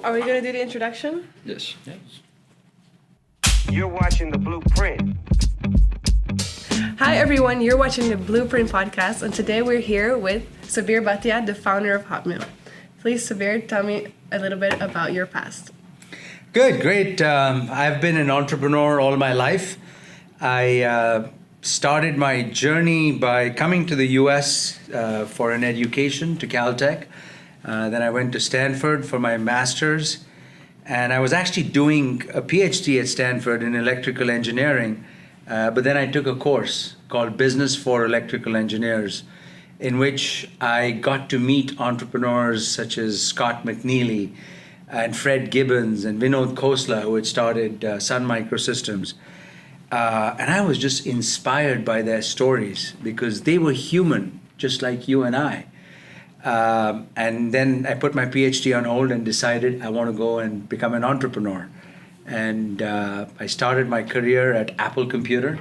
Are we going to do the introduction? Yes. You're watching The Blueprint. Hi, everyone. You're watching the Blueprint podcast, and today we're here with Sabeer Bhatia, the founder of Hotmail. Please, Sabeer, tell me a little bit about your past. Good, great. I've been an entrepreneur all my life. I started my journey by coming to the US for an education to Caltech. Then I went to Stanford for my master's. And I was actually doing a PhD at Stanford in electrical engineering. But then I took a course called Business for Electrical Engineers, in which I got to meet entrepreneurs such as Scott McNeely and Fred Gibbons and Vinod Khosla, who had started Sun Microsystems. And I was just inspired by their stories because they were human, just like you and I. And then I put my PhD on hold and decided I want to go and become an entrepreneur. And I started my career at Apple Computer,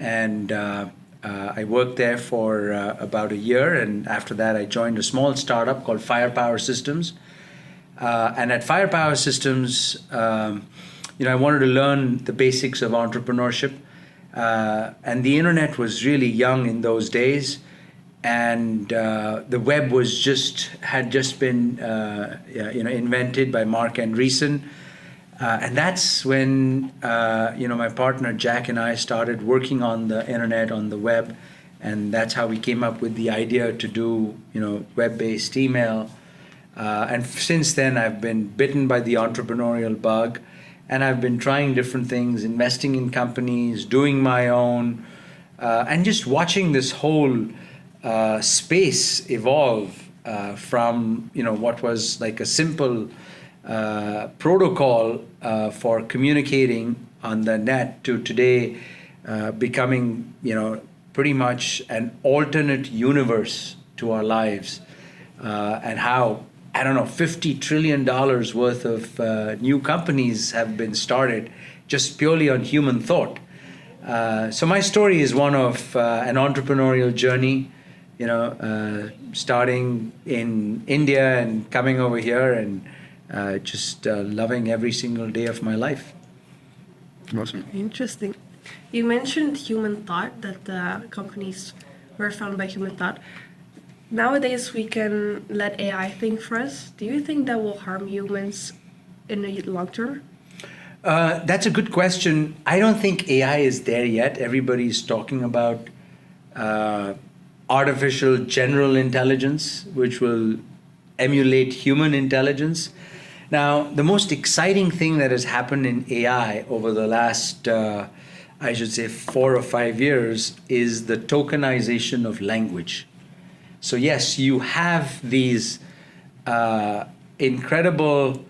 and I worked there for about a year. And after that, I joined a small startup called Firepower Systems. And at Firepower Systems, I wanted to learn the basics of entrepreneurship. And the internet was really young in those days. And the web had just been invented by Mark Andreessen. And that's when my partner Jack and I started working on the internet, on the web, and that's how we came up with the idea to do web-based email. And since then, I've been bitten by the entrepreneurial bug, and I've been trying different things, investing in companies, doing my own, and just watching this whole space evolve from what was like a simple protocol for communicating on the net to today becoming pretty much an alternate universe to our lives, and how $50 trillion worth of new companies have been started just purely on human thought. So my story is one of an entrepreneurial journey, starting in India and coming over here and just loving every single day of my life. Awesome. Interesting. You mentioned human thought, that companies were founded by human thought. Nowadays, we can let AI think for us. Do you think that will harm humans in the long term? That's a good question. I don't think AI is there yet. Everybody's talking about artificial general intelligence, which will emulate human intelligence. Now, the most exciting thing that has happened in AI over the last, 4 or 5 years is the tokenization of language. So yes, you have these incredible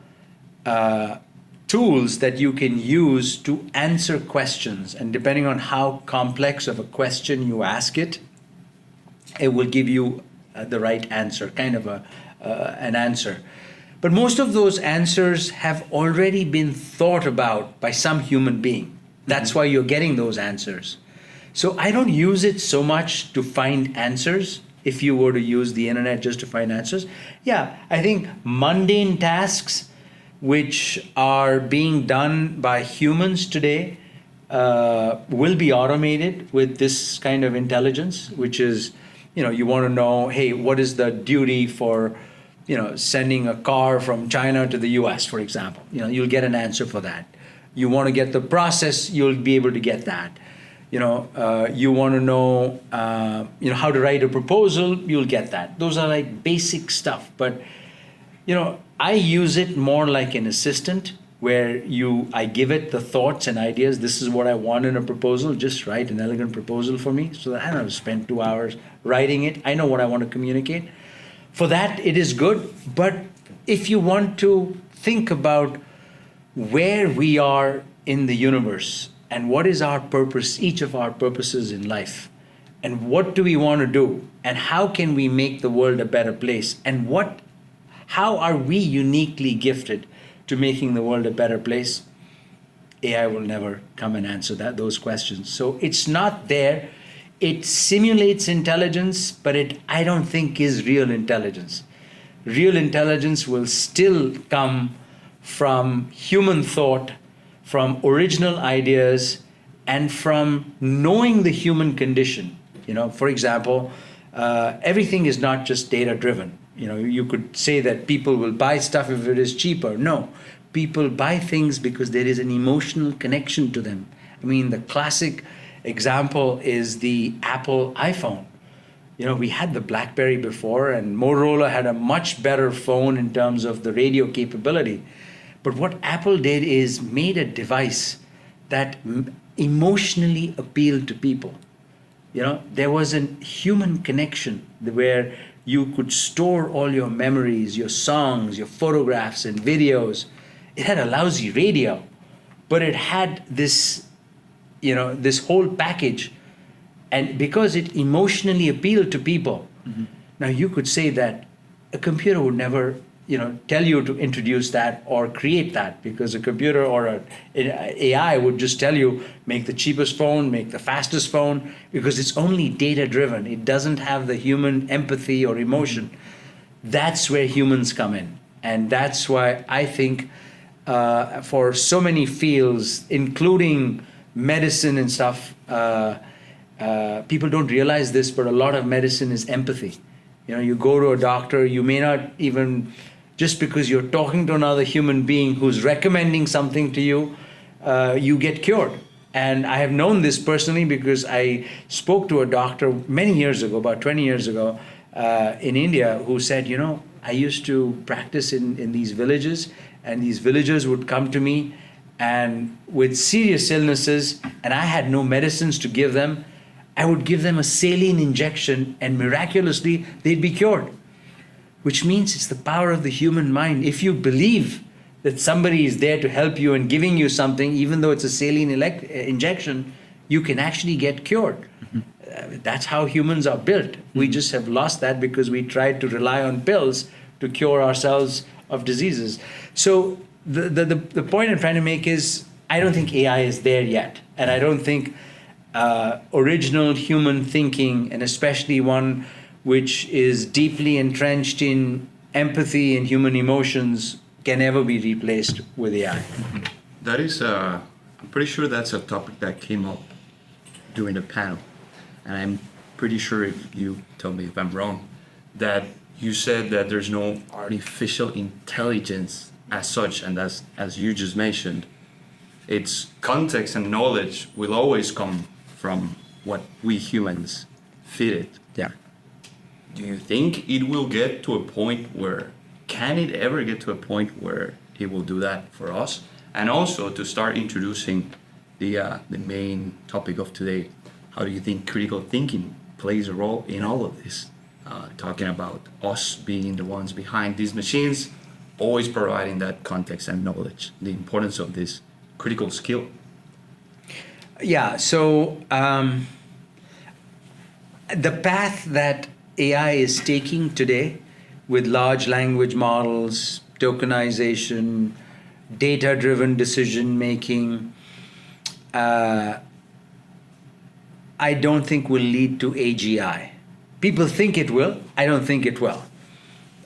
tools that you can use to answer questions. And depending on how complex of a question you ask it, it will give you the right answer, kind of an answer. But most of those answers have already been thought about by some human being. That's why you're getting those answers. So I don't use it so much to find answers. If you were to use the internet just to find answers, yeah, I think mundane tasks which are being done by humans today will be automated with this kind of intelligence, which is, you want to know, hey, what is the duty for, sending a car from China to the US, for example? You'll get an answer for that. You want to get the process, you'll be able to get that. You want to know, how to write a proposal, you'll get that. Those are like basic stuff. But, I use it more like an assistant where I give it the thoughts and ideas. This is what I want in a proposal. Just write an elegant proposal for me so that I don't have to spend 2 hours writing it. I know what I want to communicate. For that, it is good. But if you want to think about where we are in the universe and what is our purpose, each of our purposes in life, and what do we want to do, and how can we make the world a better place, and how are we uniquely gifted to making the world a better place, AI will never come and answer those questions. So it's not there. It simulates intelligence, but I don't think is real intelligence. Real intelligence will still come from human thought, from original ideas, and from knowing the human condition. For example, everything is not just data driven. You could say that people will buy stuff if it is cheaper. No, people buy things because there is an emotional connection to them. I mean, the classic example is the Apple iPhone. We had the BlackBerry before, and Motorola had a much better phone in terms of the radio capability. But what Apple did is made a device that emotionally appealed to people. There was a human connection where you could store all your memories, your songs, your photographs and videos. It had a lousy radio, but it had this whole package. And because it emotionally appealed to people, now you could say that a computer would never, tell you to introduce that or create that, because a computer or an AI would just tell you, make the cheapest phone, make the fastest phone, because it's only data driven. It doesn't have the human empathy or emotion. That's where humans come in. And that's why I think for so many fields, including medicine and stuff, people don't realize this, but a lot of medicine is empathy. You go to a doctor, you may not even, just because you're talking to another human being who's recommending something to you, you get cured. And I have known this personally because I spoke to a doctor many years ago, about 20 years ago, in India, who said, I used to practice in these villages, and these villagers would come to me and with serious illnesses, and I had no medicines to give them. I would give them a saline injection, and miraculously they'd be cured. Which means it's the power of the human mind. If you believe that somebody is there to help you and giving you something, even though it's a saline injection, you can actually get cured. That's how humans are built. We just have lost that because we tried to rely on pills to cure ourselves of diseases. So the point I'm trying to make is, I don't think AI is there yet. And I don't think original human thinking, and especially one which is deeply entrenched in empathy and human emotions, can ever be replaced with AI. That is, I'm pretty sure that's a topic that came up during the panel. And I'm pretty sure, if you tell me if I'm wrong, that you said that there's no artificial intelligence as such, and as you just mentioned, its context and knowledge will always come from what we humans feed it. Yeah. Do you think it will get to a point where, can it ever get to a point where it will do that for us? And also, to start introducing the main topic of today, how do you think critical thinking plays a role in all of this? Talking about us being the ones behind these machines, always providing that context and knowledge, the importance of this critical skill. Yeah, so the path that AI is taking today with large language models, tokenization, data-driven decision making, I don't think will lead to AGI. People think it will. I don't think it will.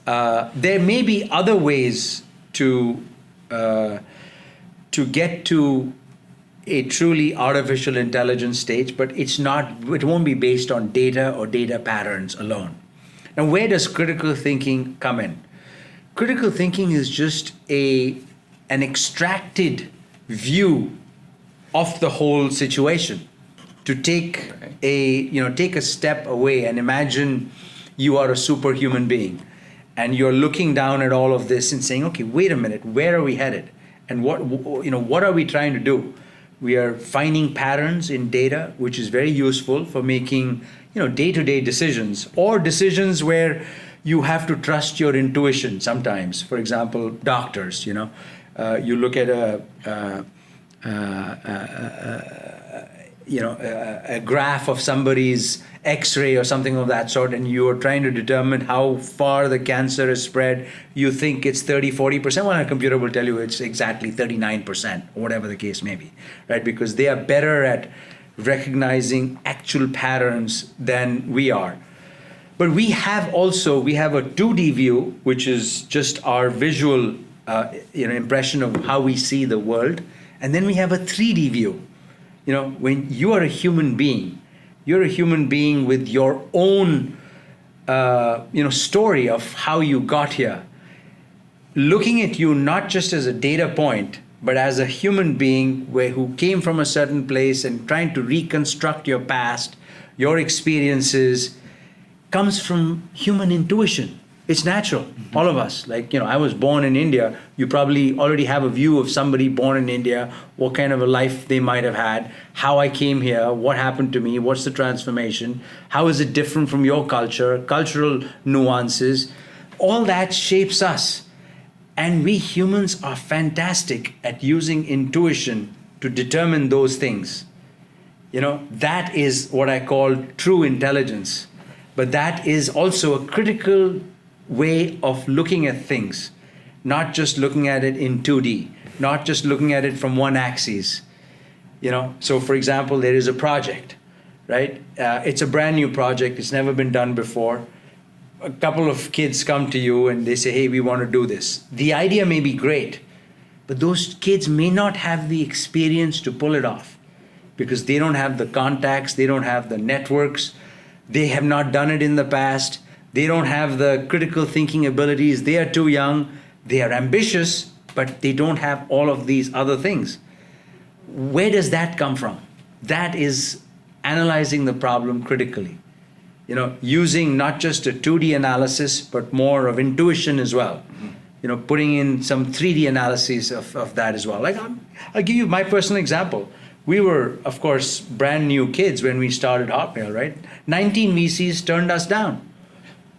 There may be other ways to get to a truly artificial intelligence stage, but it won't be based on data or data patterns alone. Now, where does critical thinking come in? Critical thinking is just an extracted view of the whole situation. To take a step away and imagine you are a superhuman being, and you're looking down at all of this and saying, okay, wait a minute, where are we headed? And what are we trying to do? We are finding patterns in data, which is very useful for making, day-to-day decisions, or decisions where you have to trust your intuition sometimes. For example, doctors, you look at a graph of somebody's X-ray or something of that sort, and you are trying to determine how far the cancer is spread. You think it's 30-40%, well, a computer will tell you it's exactly 39%, or whatever the case may be, right? Because they are better at recognizing actual patterns than we are. But we have a 2D view, which is just our visual impression of how we see the world. And then we have a 3D view. When you are a human being, you're a human being with your own, story of how you got here. Looking at you not just as a data point, but as a human being who came from a certain place and trying to reconstruct your past, your experiences, comes from human intuition. It's natural, all of us. I was born in India. You probably already have a view of somebody born in India, what kind of a life they might have had, how I came here, what happened to me, what's the transformation, how is it different from your culture, cultural nuances. All that shapes us. And we humans are fantastic at using intuition to determine those things. That is what I call true intelligence. But that is also a critical way of looking at things, not just looking at it in 2D, not just looking at it from one axis. So for example, there is a project, right? It's a brand new project. It's never been done before. A couple of kids come to you and they say, hey, we want to do this. The idea may be great, but those kids may not have the experience to pull it off because they don't have the contacts, they don't have the networks, they have not done it in the past, they don't have the critical thinking abilities, they are too young, they are ambitious, but they don't have all of these other things. Where does that come from? That is analyzing the problem critically. Using not just a 2D analysis, but more of intuition as well. Putting in some 3D analysis of that as well. I'll give you my personal example. We were, of course, brand new kids when we started Hotmail, right? 19 VCs turned us down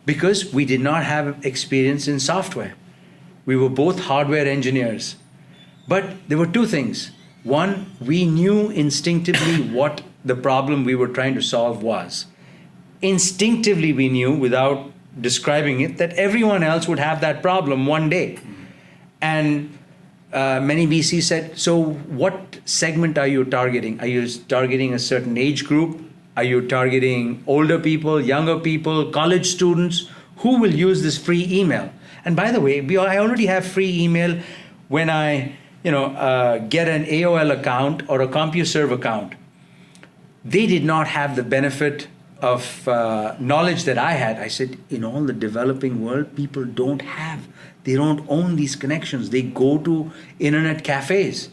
because we did not have experience in software. We were both hardware engineers. But there were two things. One, we knew instinctively what the problem we were trying to solve was. Instinctively we knew, without describing it, that everyone else would have that problem one day. And many VCs said, so what segment are you targeting? Are you targeting a certain age group? Are you targeting older people, younger people, college students? Who will use this free email? And by the way, I already have free email when I get an AOL account or a CompuServe account. They did not have the benefit of knowledge that I had. I said, in all the developing world, people they don't own these connections. They go to internet cafes.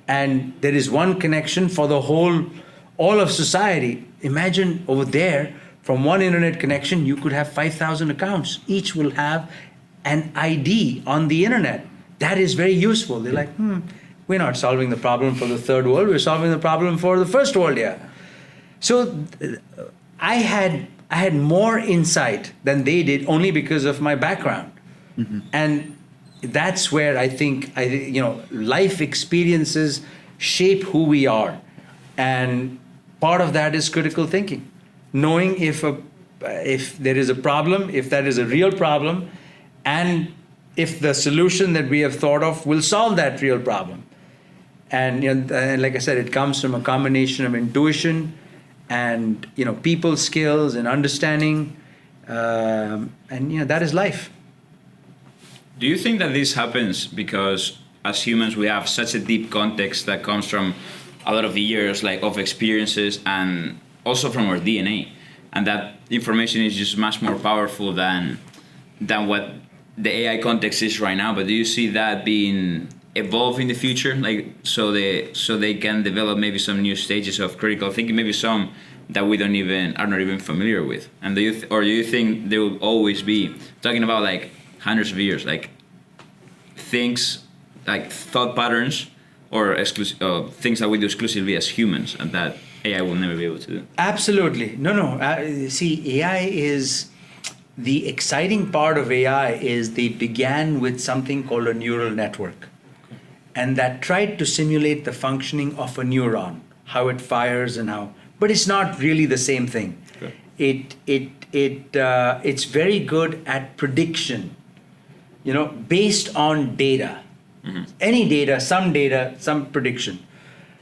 And there is one connection for all of society. Imagine over there, from one internet connection, you could have 5,000 accounts. Each will have an ID on the internet. That is very useful. They're like, we're not solving the problem for the third world. We're solving the problem for the first world here. So I had more insight than they did only because of my background. Mm-hmm. And that's where I think life experiences shape who we are. And part of that is critical thinking. Knowing if there is a problem, if that is a real problem, and if the solution that we have thought of will solve that real problem. And and like I said, it comes from a combination of intuition and people skills and understanding, and that is life. Do you think that this happens because as humans we have such a deep context that comes from a lot of years of experiences and also from our DNA, and that information is just much more powerful than what the AI context is right now? But do you see that being evolved in the future, so they can develop maybe some new stages of critical thinking, maybe some that we are not even familiar with? And do you think there will always be, talking about hundreds of years, things thought patterns or things that we do exclusively as humans and that AI will never be able to do? Absolutely. No. See, AI is, the exciting part of AI is they began with something called a neural network. And that tried to simulate the functioning of a neuron, how it fires and how, but it's not really the same thing. Okay. It's very good at prediction, based on data. Mm-hmm. Any data, some prediction,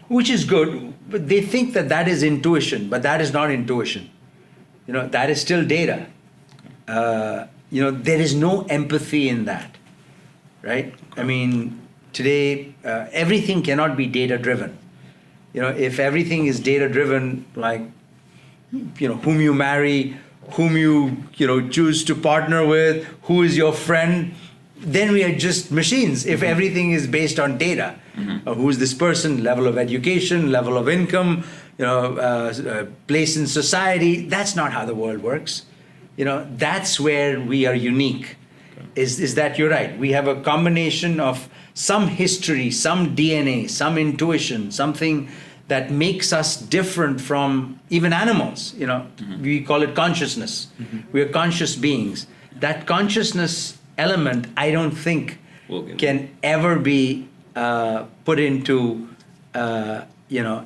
which is good. But they think that is intuition, but that is not intuition. That is still data. There is no empathy in that. right? I mean, today everything cannot be data driven. If everything is data driven, like whom you marry, whom you choose to partner with, who is your friend, then we are just machines. If everything is based on data, who is this person, level of education, level of income, place in society, that's not how the world works. That's where we are unique. Is that you're right? We have a combination of some history, some DNA, some intuition, something that makes us different from even animals. We call it consciousness. We are conscious beings. That consciousness element, I don't think can ever be put into an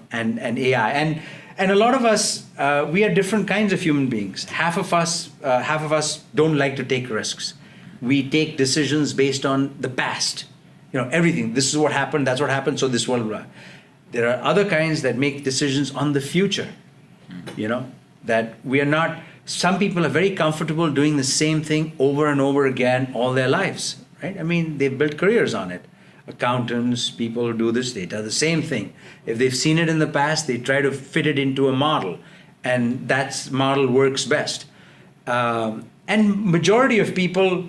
AI. And a lot of us, we are different kinds of human beings. Half of us don't like to take risks. We take decisions based on the past. Everything. This is what happened. That's what happened. So this will. There are other kinds that make decisions on the future. That we are not. Some people are very comfortable doing the same thing over and over again all their lives, right? I mean, they've built careers on it. Accountants, people who do this, they do the same thing. If they've seen it in the past, they try to fit it into a model, and that model works best. And majority of people,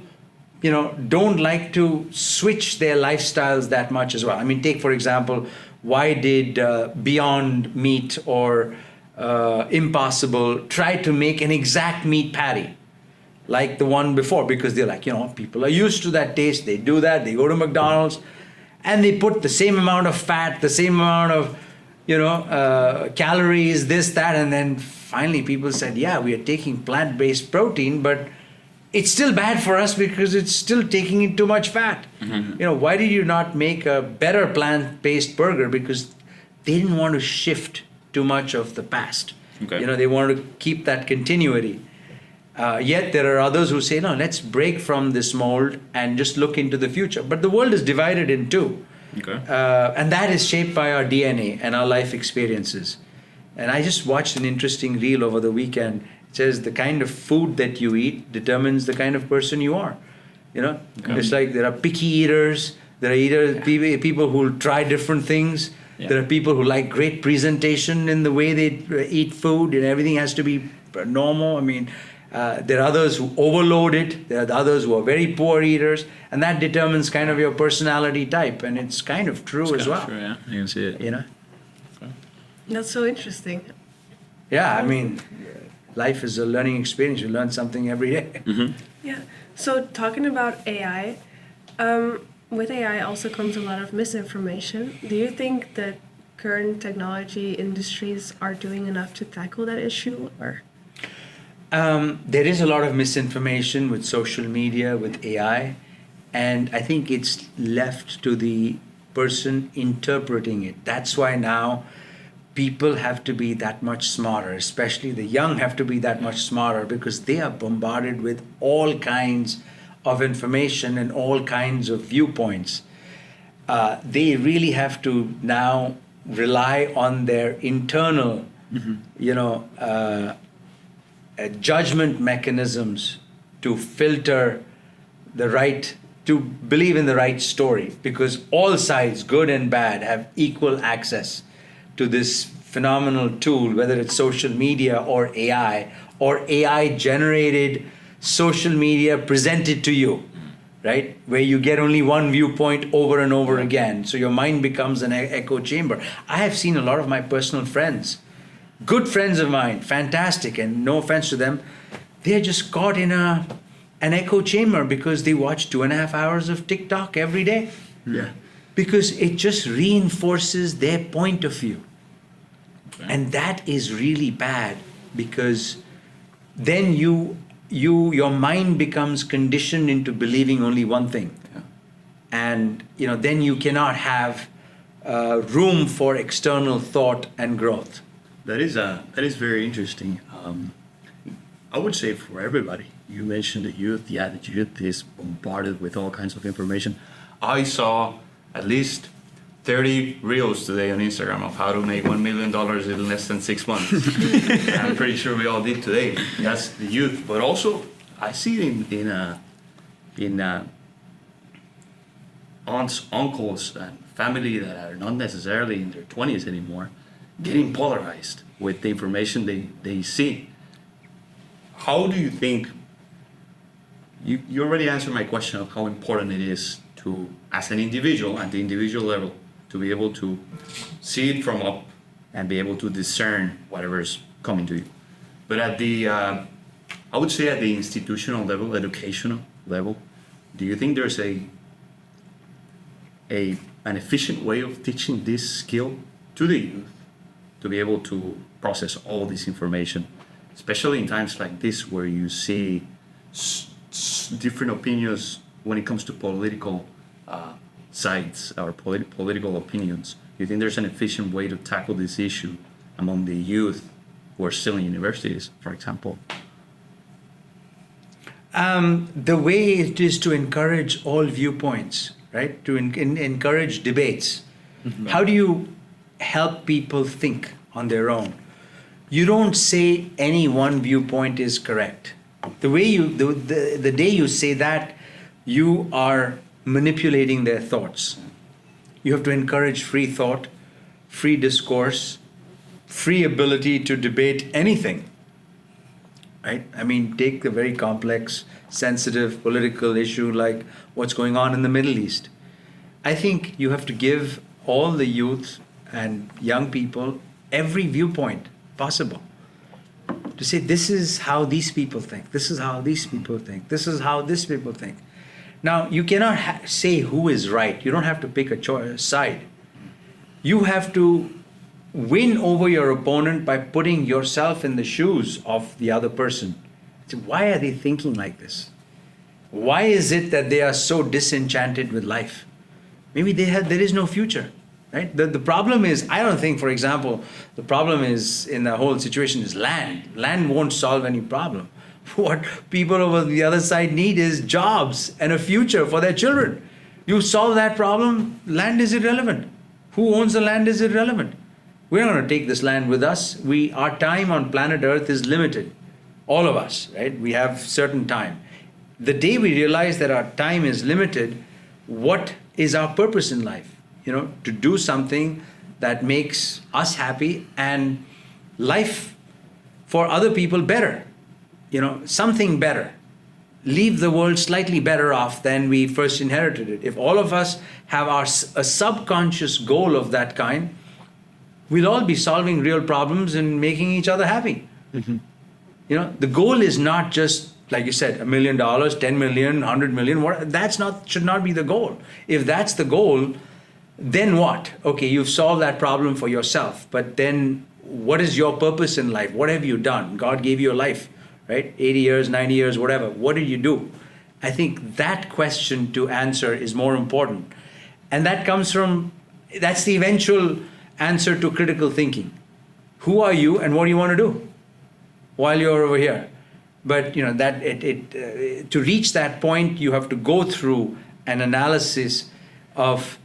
don't like to switch their lifestyles that much as well. I mean, take for example, why did Beyond Meat or Impossible try to make an exact meat patty like the one before? Because they're like, people are used to that taste. They do that. They go to McDonald's and they put the same amount of fat, the same amount of, calories, this, that. And then finally people said, yeah, we are taking plant-based protein, but it's still bad for us because it's still taking in too much fat. Why did you not make a better plant-based burger? Because they didn't want to shift too much of the past. They wanted to keep that continuity. Yet there are others who say, no, let's break from this mold and just look into the future. But the world is divided in two. And that is shaped by our DNA and our life experiences. And I just watched an interesting reel over the weekend. It says the kind of food that you eat determines the kind of person you are. It's like there are picky eaters. There are people who will try different things. Yeah. There are people who like great presentation in the way they eat food, and everything has to be normal. I mean, there are others who overload it. There are others who are very poor eaters, and that determines kind of your personality type. And it's kind of true as well. True, yeah, you can see it. That's so interesting. Yeah, I mean, life is a learning experience. You learn something every day. Yeah. So talking about AI, with AI also comes a lot of misinformation. Do you think that current technology industries are doing enough to tackle that issue, or? There is a lot of misinformation with social media, with AI, and I think it's left to the person interpreting it. That's why now people have to be that much smarter, especially the young have to be that much smarter, because they are bombarded with all kinds of information and all kinds of viewpoints. They really have to now rely on their internal, judgment mechanisms to filter to believe in the right story, because all sides, good and bad, have equal access to this phenomenal tool, whether it's social media or AI generated social media presented to you, right? Where you get only one viewpoint over and over again. So your mind becomes an echo chamber. I have seen a lot of my personal friends, good friends of mine, fantastic, and no offense to them, they're just caught in an echo chamber because they watch 2.5 hours of TikTok every day. Yeah. Because it just reinforces their point of view. Okay. And that is really bad, because then your mind becomes conditioned into believing only one thing. Yeah. And then you cannot have room for external thought and growth. That is very interesting. I would say for everybody. You mentioned the youth. Yeah, the youth is bombarded with all kinds of information. I saw at least 30 reels today on Instagram of how to make $1 million in less than 6 months. I'm pretty sure we all did today. That's the youth, but also I see it in aunts, uncles, and family that are not necessarily in their 20s anymore, getting polarized with the information they see. How do you think, you already answered my question of how important it is to, as an individual, at the individual level, to be able to see it from up and be able to discern whatever's coming to you. But at the, I would say at the institutional level, educational level, do you think there's an efficient way of teaching this skill to the youth to be able to process all this information, especially in times like this where you see different opinions when it comes to political sides or political opinions? Do you think there's an efficient way to tackle this issue among the youth who are still in universities, for example? The way it is to encourage all viewpoints, right? To encourage debates. Mm-hmm. How do you help people think on their own? You don't say any one viewpoint is correct. The way the day you say that, you are manipulating their thoughts. You have to encourage free thought, free discourse, free ability to debate anything. Right? I mean, take the very complex, sensitive political issue like what's going on in the Middle East. I think you have to give all the youth and young people every viewpoint possible. To say, this is how these people think, this is how these people think, this is how these people think. Now, you cannot say who is right. You don't have to pick a side. You have to win over your opponent by putting yourself in the shoes of the other person. So why are they thinking like this? Why is it that they are so disenchanted with life? Maybe there is no future, right? The problem is, I don't think, for example, the problem is in the whole situation is land. Land won't solve any problem. What people over the other side need is jobs and a future for their children. You solve that problem, land is irrelevant. Who owns the land is irrelevant. We're not going to take this land with us. Our time on planet Earth is limited. All of us, right? We have certain time. The day we realize that our time is limited, what is our purpose in life? To do something that makes us happy and life for other people better. Something better. Leave the world slightly better off than we first inherited it. If all of us have a subconscious goal of that kind, we'll all be solving real problems and making each other happy. Mm-hmm. The goal is not just, like you said, $1 million, 10 million, 100 million. Should not be the goal. If that's the goal, then what? Okay, you've solved that problem for yourself. But then what is your purpose in life? What have you done? God gave you a life, right? 80 years, 90 years, whatever. What did you do? I think that question to answer is more important. And that's the eventual answer to critical thinking. Who are you and what do you want to do while you're over here? But to reach that point, you have to go through an analysis of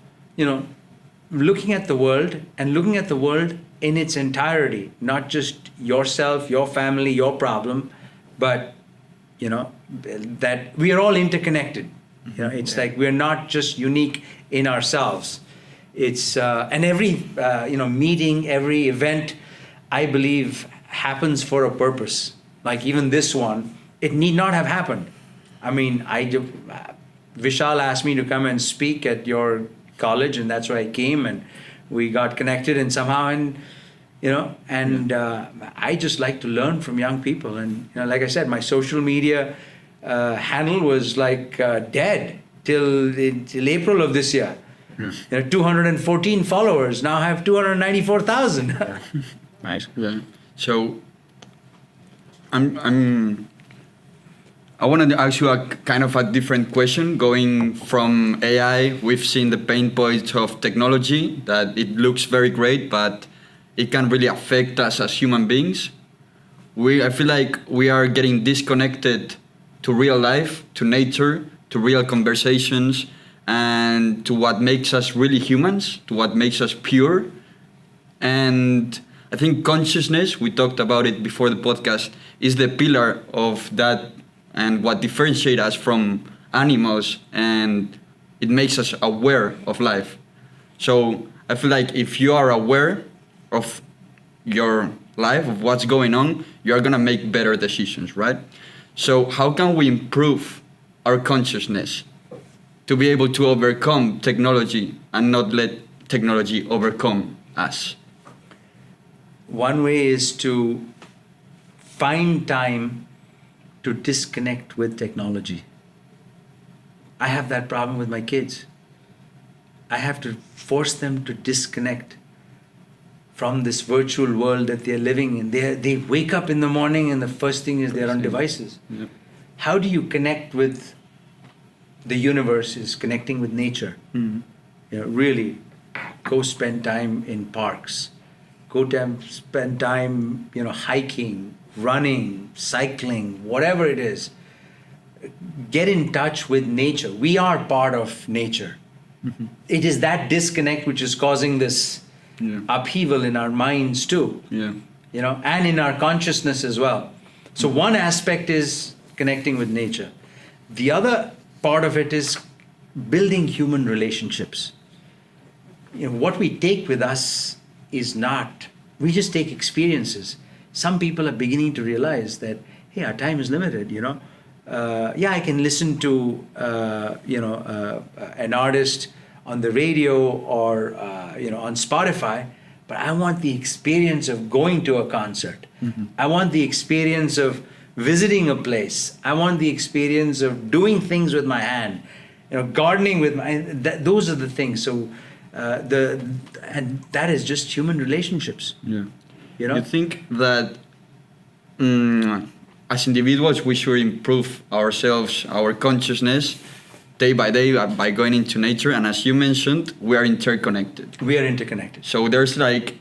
looking at the world and looking at the world in its entirety, not just yourself, your family, your problem, but that we are all interconnected. It's like we're not just unique in ourselves. It's and every meeting, every event, I believe happens for a purpose. Like even this one, it need not have happened. I mean, Vishal asked me to come and speak at your college, and that's why I came, and we got connected, and somehow, I just like to learn from young people, and like I said, my social media handle was like dead till April of this year. 214 followers. Now I have 294,000. Nice. Yeah. So I wanted to ask you a kind of a different question. Going from AI, we've seen the pain points of technology, that it looks very great, but it can really affect us as human beings. I feel like we are getting disconnected to real life, to nature, to real conversations, and to what makes us really humans, to what makes us pure. And I think consciousness, we talked about it before the podcast, is the pillar of that and what differentiates us from animals and it makes us aware of life. So I feel like if you are aware of your life, of what's going on, you're gonna make better decisions, right? So how can we improve our consciousness to be able to overcome technology and not let technology overcome us? One way is to find time to disconnect with technology. I have that problem with my kids. I have to force them to disconnect from this virtual world that they're living in. They wake up in the morning and the first thing is they're on devices. Yeah. How do you connect with the universe is connecting with nature. Mhm. Really go spend time in parks. Spend time, hiking, running, cycling, whatever it is. Get in touch with nature. We are part of nature. Mm-hmm. It is that disconnect which is causing this upheaval in our minds too. Yeah. And in our consciousness as well. So one aspect is connecting with nature. The other part of it is building human relationships. What we take with us is not, we just take experiences. Some people are beginning to realize that, hey, our time is limited, I can listen to, an artist on the radio or, on Spotify, but I want the experience of going to a concert. Mm-hmm. I want the experience of visiting a place. I want the experience of doing things with my hand, gardening with those are the things. So, and that is just human relationships. Yeah. You think that as individuals we should improve ourselves, our consciousness, day by day by going into nature, and as you mentioned, we are interconnected. We are interconnected. So there's like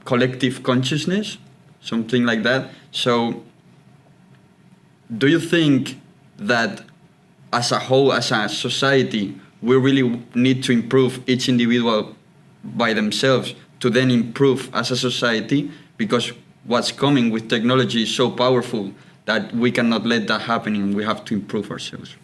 collective consciousness, something like that. So do you think that as a whole, as a society, we really need to improve each individual by themselves to then improve as a society? Because what's coming with technology is so powerful that we cannot let that happen and we have to improve ourselves.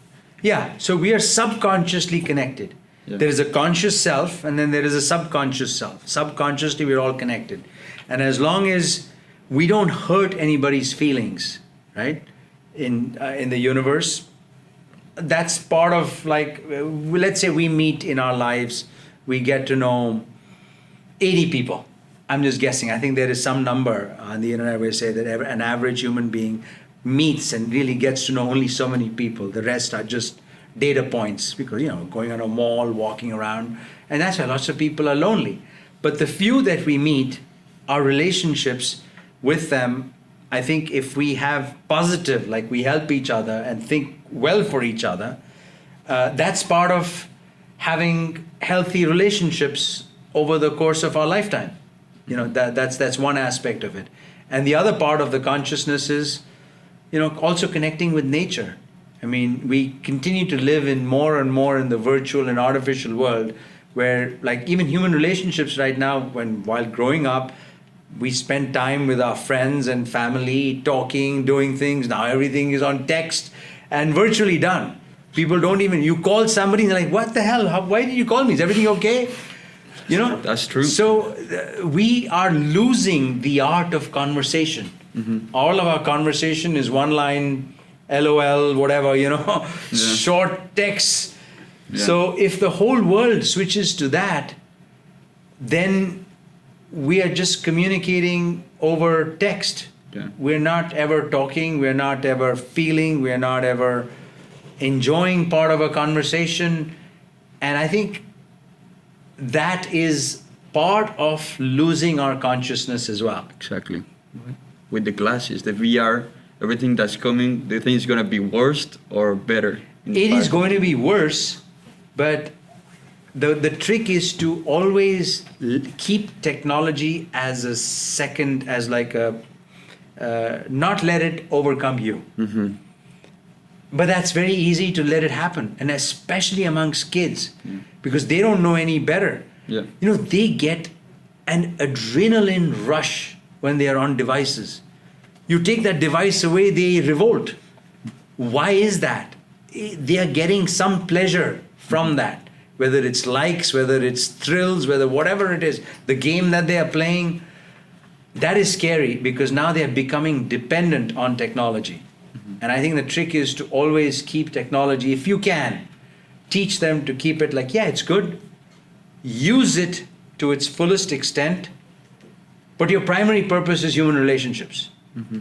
Yeah, so we are subconsciously connected. Yeah. There is a conscious self and then there is a subconscious self. Subconsciously, we're all connected. And as long as we don't hurt anybody's feelings, right, in the universe, that's part of, like, let's say we meet in our lives, we get to know 80 people. I'm just guessing. I think there is some number on the internet where they say that an average human being meets and really gets to know only so many people. The rest are just data points because, going on a mall, walking around. And that's why lots of people are lonely. But the few that we meet, our relationships with them, I think if we have positive, like we help each other and think well for each other, that's part of having healthy relationships over the course of our lifetime. That's one aspect of it. And the other part of the consciousness is, also connecting with nature. I mean, we continue to live in more and more in the virtual and artificial world where, like, even human relationships right now, while growing up, we spend time with our friends and family, talking, doing things. Now everything is on text and virtually done. People don't even, you call somebody and they're like, what the hell? Why did you call me? Is everything okay? That's true. So we are losing the art of conversation. Mm-hmm. All of our conversation is one line, LOL, whatever, short text. Yeah. So if the whole world switches to that, then we are just communicating over text. Yeah. We're not ever talking, we're not ever feeling, we're not ever enjoying part of a conversation. And I think that is part of losing our consciousness as well. Exactly. With the glasses, the VR, everything that's coming, do you think it's going to be worse or better? It is going to be worse, but the trick is to always keep technology as a second, as like a, not let it overcome you. Mm-hmm. But that's very easy to let it happen, and especially amongst kids, because they don't know any better. Yeah. They get an adrenaline rush when they are on devices. You take that device away, they revolt. Why is that? They are getting some pleasure from that, whether it's likes, whether it's thrills, whatever it is, the game that they are playing. That is scary because now they are becoming dependent on technology. And I think the trick is to always keep technology, if you can, teach them to keep it like, yeah, it's good. Use it to its fullest extent. But your primary purpose is human relationships.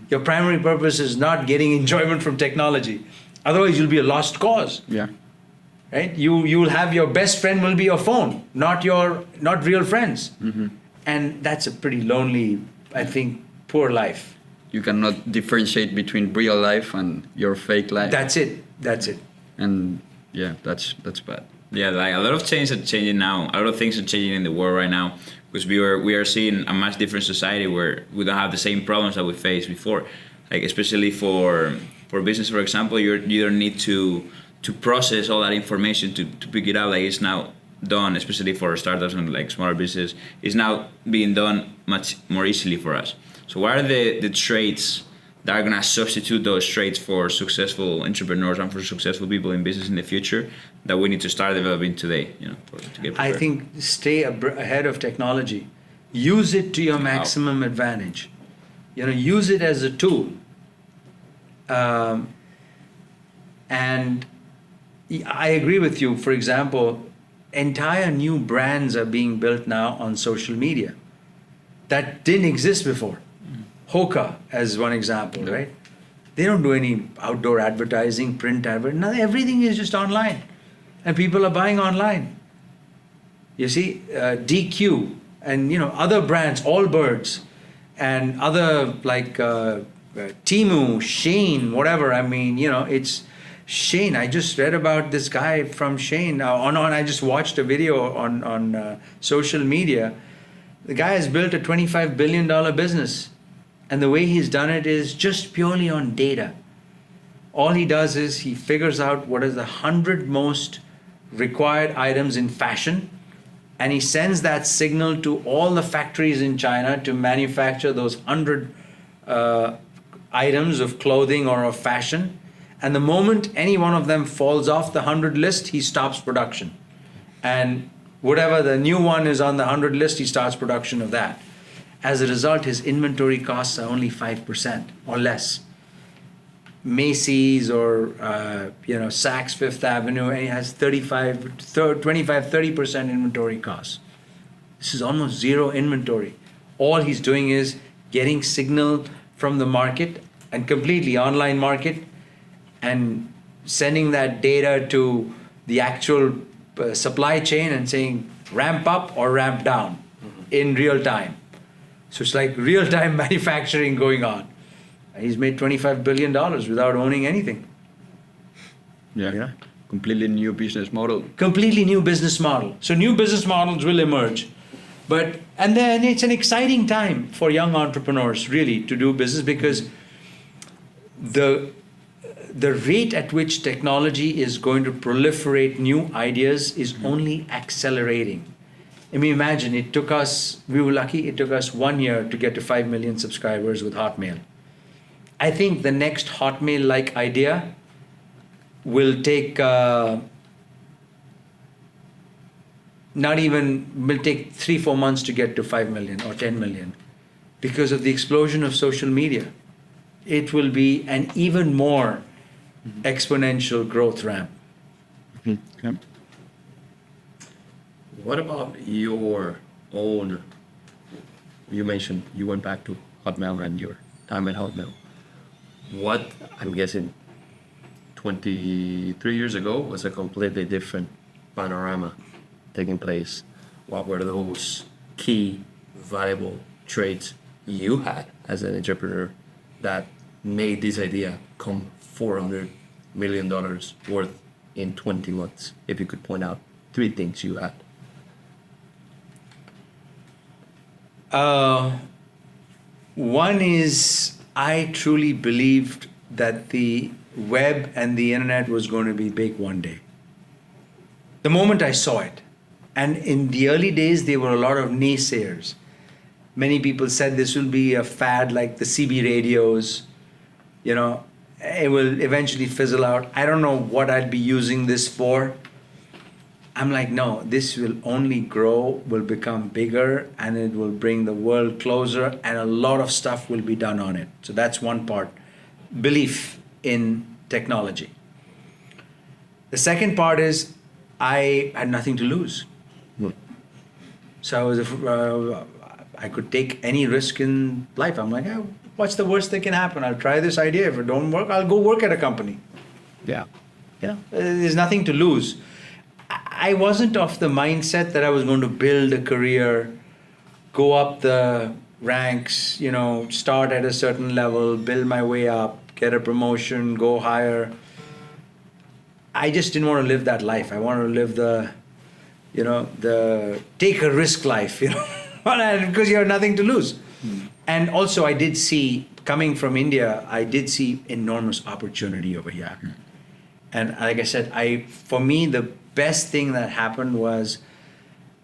Your primary purpose is not getting enjoyment from technology. Otherwise, you'll be a lost cause. Yeah. Right? You'll have your best friend will be your phone, not real friends. And that's a pretty lonely, I think, poor life. You cannot differentiate between real life and your fake life. That's it. And yeah, that's bad. Yeah, like a lot of things are changing now. A lot of things are changing in the world right now because we are seeing a much different society where we don't have the same problems that we faced before. Like especially for business, for example, you don't need to process all that information to pick it up. Like it's now done, especially for startups and like smaller business, is now being done much more easily for us. So what are the traits that are going to substitute those traits for successful entrepreneurs and for successful people in business in the future that we need to start developing today, to get prepared? I think stay ahead of technology. Use it to your maximum advantage. Use it as a tool. And I agree with you. For example, entire new brands are being built now on social media that didn't exist before. Hoka as one example, right? They don't do any outdoor advertising, print advertising. Everything is just online, and people are buying online. You see, DQ and other brands, Allbirds, and other like Temu, Shane, whatever. I mean, it's Shane. I just read about this guy from Shane. I just watched a video on social media. The guy has built a $25 billion business. And the way he's done it is just purely on data. All he does is he figures out what is the 100 most required items in fashion, and he sends that signal to all the factories in China to manufacture those 100 items of clothing or of fashion. And the moment any one of them falls off the 100 list, he stops production. And whatever the new one is on the 100 list, he starts production of that. As a result, his inventory costs are only 5% or less. Macy's or Saks Fifth Avenue, and he has 25-30% inventory costs. This is almost zero inventory. All he's doing is getting signal from the market and completely online market and sending that data to the actual supply chain and saying ramp up or ramp down in real time. So it's like real-time manufacturing going on. He's made $25 billion without owning anything. Yeah. Completely new business model. Completely new business model. So new business models will emerge. And then it's an exciting time for young entrepreneurs really to do business because the rate at which technology is going to proliferate new ideas is only accelerating. I mean, imagine we were lucky, it took us 1 year to get to 5 million subscribers with Hotmail. I think the next Hotmail-like idea will take, will take 3-4 months to get to 5 million or 10 million because of the explosion of social media. It will be an even more exponential growth ramp. Yeah. What about your own? You mentioned you went back to Hotmail and your time at Hotmail. What, I'm guessing, 23 years ago was a completely different panorama taking place. What were those key, valuable traits you had as an entrepreneur that made this idea come $400 million worth in 20 months? If you could point out 3 things you had. One is I truly believed that the web and the internet was going to be big one day. The moment I saw it. And in the early days, there were a lot of naysayers. Many people said this will be a fad like the CB radios. It will eventually fizzle out. I don't know what I'd be using this for. I'm like, no, this will only grow, will become bigger, and it will bring the world closer, and a lot of stuff will be done on it. So that's one part, belief in technology. The second part is I had nothing to lose. So I could take any risk in life. I'm like, oh, what's the worst that can happen? I'll try this idea. If it don't work, I'll go work at a company. Yeah. There's nothing to lose. I wasn't of the mindset that I was going to build a career, go up the ranks, start at a certain level, build my way up, get a promotion, go higher. I just didn't want to live that life. I wanted to live the take a risk life, because you have nothing to lose. And also I did see, coming from India, I did see enormous opportunity over here. And like I said, for me, the best thing that happened was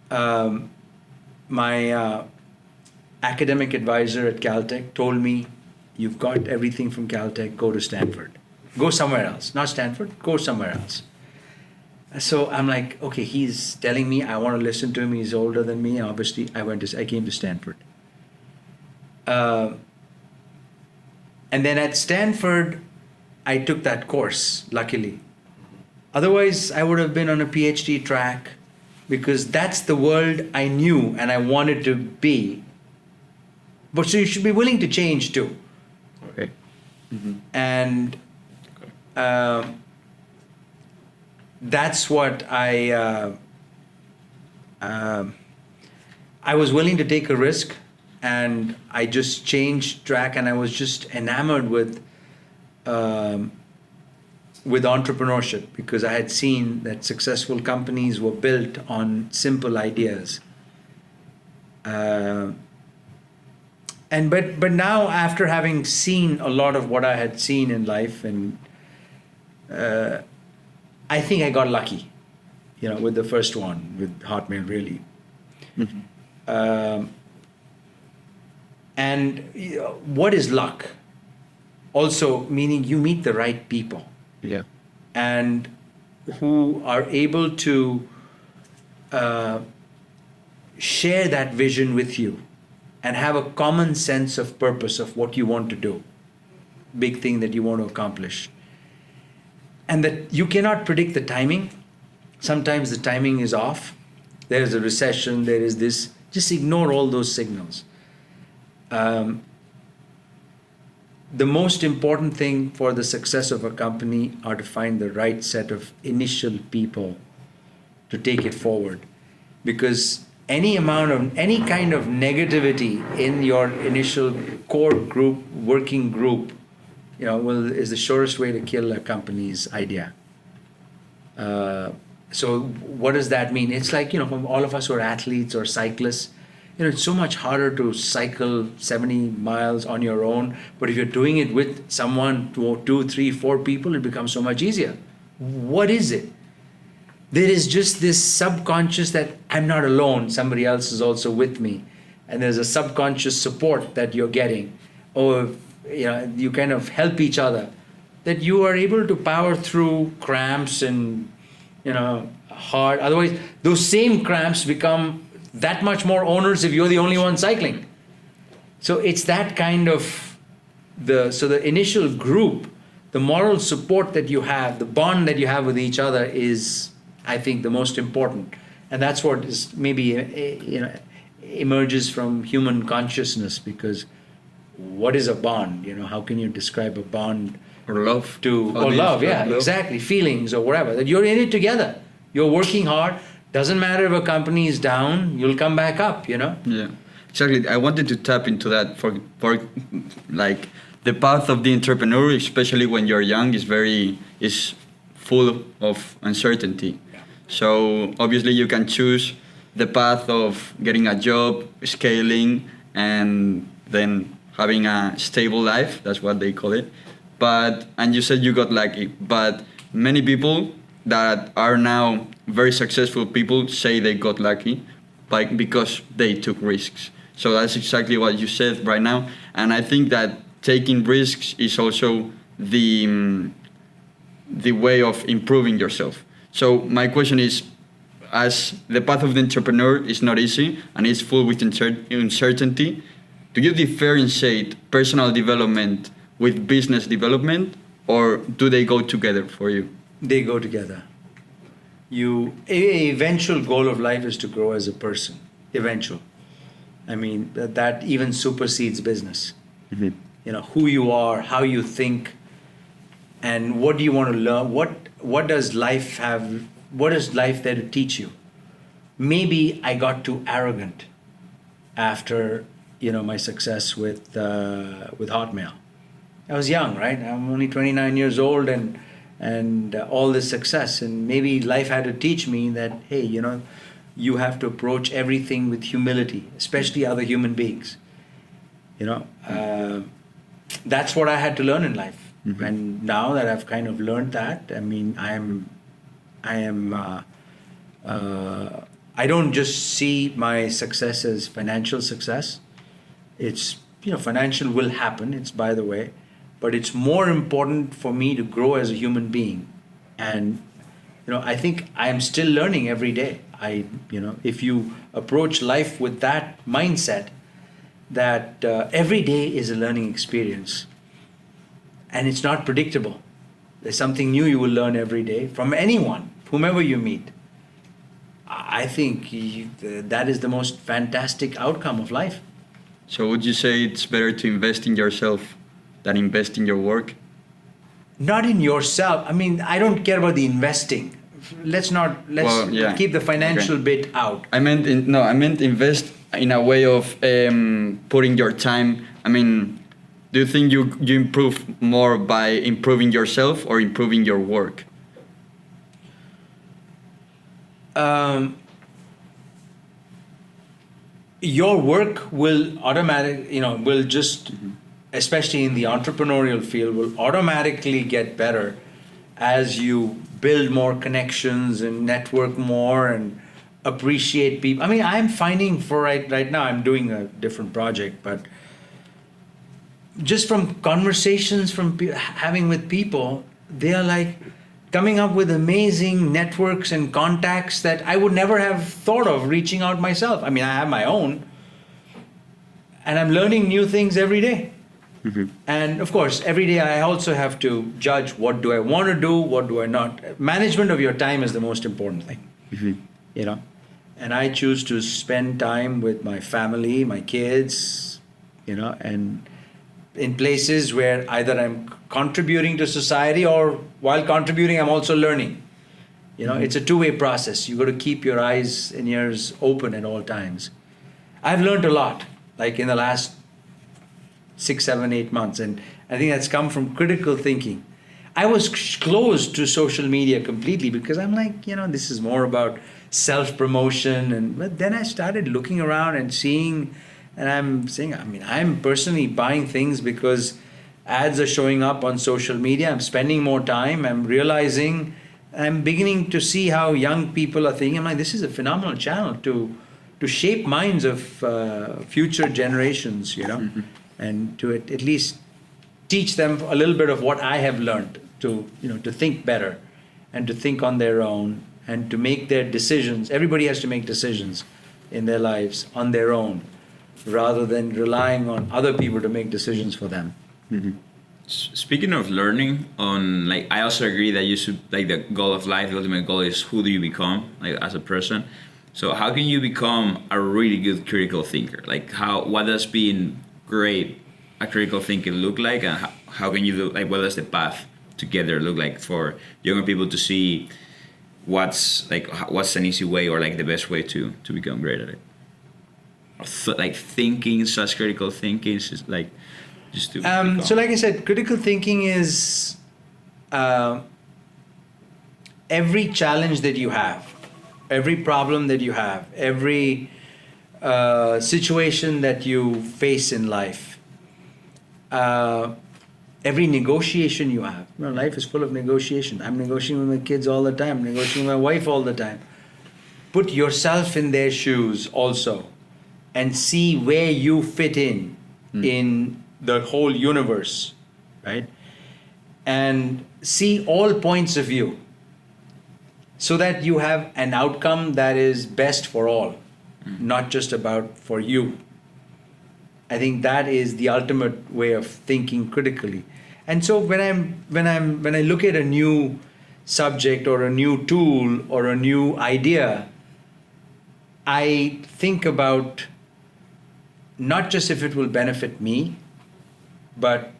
my academic advisor at Caltech told me, you've got everything from Caltech, go to Stanford. Go somewhere else. Not Stanford, go somewhere else. So I'm like, okay, he's telling me, I want to listen to him. He's older than me. Obviously, I came to Stanford. And then at Stanford, I took that course, luckily. Otherwise, I would have been on a PhD track, because that's the world I knew and I wanted to be. But so you should be willing to change too. Okay. And that's what I was willing to take a risk, and I just changed track, and I was just enamored with entrepreneurship, because I had seen that successful companies were built on simple ideas. But now, after having seen a lot of what I had seen in life, and I think I got lucky, with the first one, with Hotmail, really. And what is luck? Also, meaning you meet the right people. Yeah. And who are able to share that vision with you and have a common sense of purpose of what you want to do, big thing that you want to accomplish. And that you cannot predict the timing. Sometimes the timing is off. There is a recession, there is this. Just ignore all those signals. The most important thing for the success of a company are to find the right set of initial people to take it forward. Because any kind of negativity in your initial core group, working group, is the surest way to kill a company's idea. So what does that mean? It's like, from all of us who are athletes or cyclists, it's so much harder to cycle 70 miles on your own. But if you're doing it with someone, 2, 3, 4 people, it becomes so much easier. What is it? There is just this subconscious that I'm not alone. Somebody else is also with me. And there's a subconscious support that you're getting. Or, you kind of help each other. That you are able to power through cramps and, hard. Otherwise, those same cramps become that much more onerous if you're the only one cycling. So it's that kind of the initial group, the moral support that you have, the bond that you have with each other is, I think, the most important. And that's what is maybe, emerges from human consciousness, because what is a bond? How can you describe a bond? Or love. Love, yeah, exactly. Feelings or whatever. That you're in it together. You're working hard. Doesn't matter if a company is down, you'll come back up, Yeah, exactly. I wanted to tap into that for like the path of the entrepreneur, especially when you're young, is full of uncertainty. Yeah. So obviously you can choose the path of getting a job, scaling, and then having a stable life. That's what they call it. And you said you got lucky, but many people that are now very successful people say they got lucky because they took risks. So that's exactly what you said right now. And I think that taking risks is also the way of improving yourself. So my question is, as the path of the entrepreneur is not easy and it's full with uncertainty, do you differentiate personal development with business development, or do they go together for you? They go together. Eventual goal of life is to grow as a person. Eventual. I mean, that even supersedes business. Mm-hmm. You know, who you are, how you think, and what do you want to learn? What does life have? What is life there to teach you? Maybe I got too arrogant after my success with Hotmail. I was young, right? I'm only 29 years old, and all this success, and maybe life had to teach me that, hey, you have to approach everything with humility, especially other human beings. That's what I had to learn in life. Mm-hmm. And now that I've kind of learned that, I mean, I don't just see my success as financial success. It's, financial will happen, it's by the way, but it's more important for me to grow as a human being. And, I think I am still learning every day. If you approach life with that mindset, that every day is a learning experience, and it's not predictable. There's something new you will learn every day from anyone, whomever you meet. I think that is the most fantastic outcome of life. So would you say it's better to invest in yourself than invest in your work? Not in yourself. I mean, I don't care about the investing. Let's keep the financial bit out. I meant invest in a way of putting your time. I mean, do you think you improve more by improving yourself or improving your work? Your work will will just, especially in the entrepreneurial field, will automatically get better as you build more connections and network more and appreciate people. I mean, I'm finding right now, I'm doing a different project, but just from conversations having with people, they are like coming up with amazing networks and contacts that I would never have thought of reaching out myself. I mean, I have my own, and I'm learning new things every day. Mm-hmm. And of course, every day I also have to judge, what do I want to do, what do I not. Management of your time is the most important thing. Mm-hmm. And I choose to spend time with my family, my kids, and in places where either I'm contributing to society, or while contributing, I'm also learning. Mm-hmm. It's a two-way process. You got to keep your eyes and ears open at all times. I've learned a lot, like in the last 6, 7, 8 months, and I think that's come from critical thinking. I was closed to social media completely because I'm like, this is more about self-promotion, but then I started looking around and seeing, and I'm saying, I'm personally buying things because ads are showing up on social media. I'm spending more time. I'm realizing, I'm beginning to see how young people are thinking. I'm like, this is a phenomenal channel to shape minds of future generations, mm-hmm. and to at least teach them a little bit of what I have learned to think better and to think on their own and to make their decisions. Everybody has to make decisions in their lives on their own, rather than relying on other people to make decisions for them. Mm-hmm. Speaking of learning, I also agree that you should, the goal of life, the ultimate goal is who do you become, as a person. So how can you become a really good critical thinker? What does being great at critical thinking look like, and how can you do, what does the path together look like for younger people to see what's an easy way or the best way to become great at it? Thinking, such critical thinking is just to so like I said, critical thinking is every challenge that you have, every problem that you have, every situation that you face in life, every negotiation you have. Life is full of negotiation. I'm negotiating with my kids all the time. I'm negotiating with my wife all the time. Put yourself in their shoes also, and see where you fit in the whole universe, right? And see all points of view. so that you have an outcome that is best for all, not just about for you. I think that is the ultimate way of thinking critically. And so when I look at a new subject or a new tool or a new idea, I think about not just if it will benefit me, but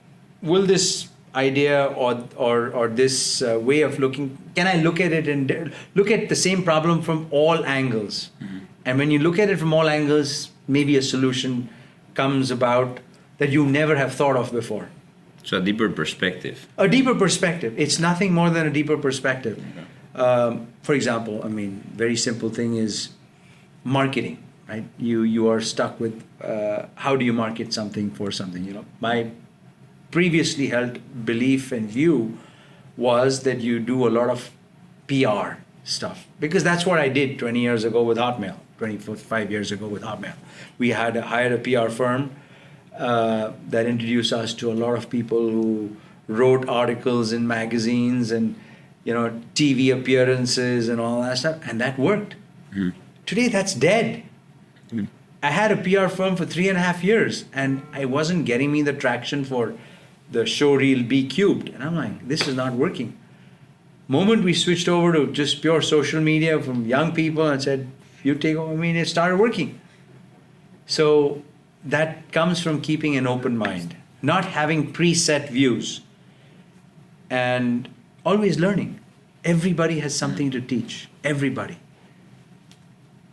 will this idea or this way of looking, can I look at it and look at the same problem from all angles? And when you look at it from all angles, maybe a solution comes about that you never have thought of before. So a deeper perspective. A deeper perspective. It's nothing more than a deeper perspective. For example, very simple thing is marketing, right? You are stuck with how do you market something for something? My previously held belief and view was that you do a lot of PR stuff, because that's what I did 20 years ago with Hotmail, 25 years ago with Hotmail. We had hired a PR firm that introduced us to a lot of people who wrote articles in magazines and TV appearances and all that stuff, and that worked. Today that's dead. I had a PR firm for 3.5 years and I wasn't getting me the traction for the show reel B cubed, and I'm like, this is not working. Moment we switched over to just pure social media from young people and said, you take over, it started working. So that comes from keeping an open mind, not having preset views, and always learning. Everybody has something to teach. Everybody.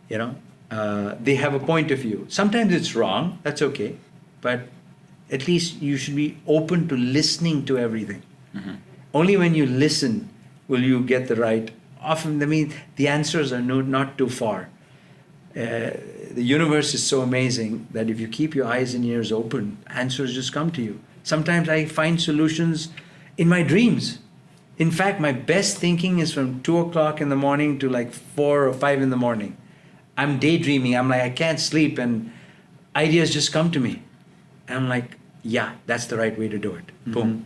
They have a point of view. Sometimes it's wrong, that's okay, but at least you should be open to listening to everything. Only when you listen will you get the right. Often, the answers are not too far. The universe is so amazing that if you keep your eyes and ears open, answers just come to you. Sometimes I find solutions in my dreams. In fact, my best thinking is from 2 o'clock in the morning to like 4 or 5 in the morning. I'm daydreaming. I'm like, I can't sleep, and ideas just come to me. And I'm like, yeah, that's the right way to do it. Boom.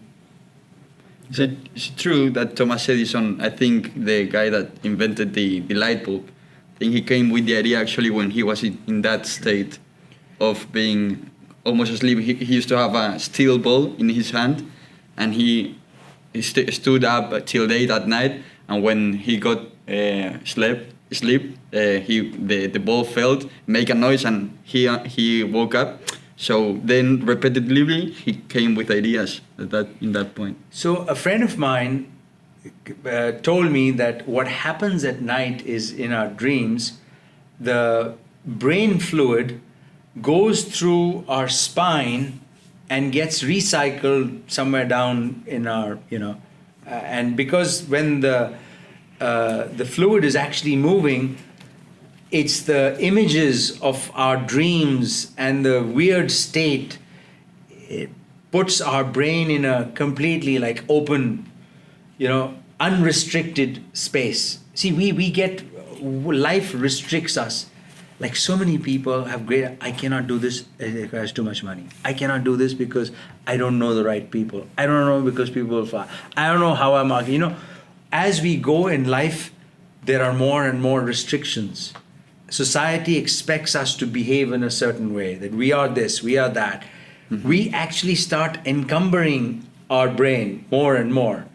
It's true that Thomas Edison, I think the guy that invented the light bulb, I think he came with the idea actually when he was in that state of being almost asleep. He used to have a steel ball in his hand, and he stood up till late at night, and when he got sleep, the ball fell, make a noise, and he woke up. So then repetitively he came with ideas in that point. So a friend of mine told me that what happens at night is in our dreams, the brain fluid goes through our spine and gets recycled somewhere down in our, and because when the fluid is actually moving, it's the images of our dreams and the weird state. It puts our brain in a completely open, unrestricted space. See, we get, life restricts us. Like so many people have I cannot do this, it requires too much money. I cannot do this because I don't know the right people. I don't know because people will fire. I don't know how I market. As we go in life, there are more and more restrictions. Society expects us to behave in a certain way, that we are this, we are that. We actually start encumbering our brain more and more,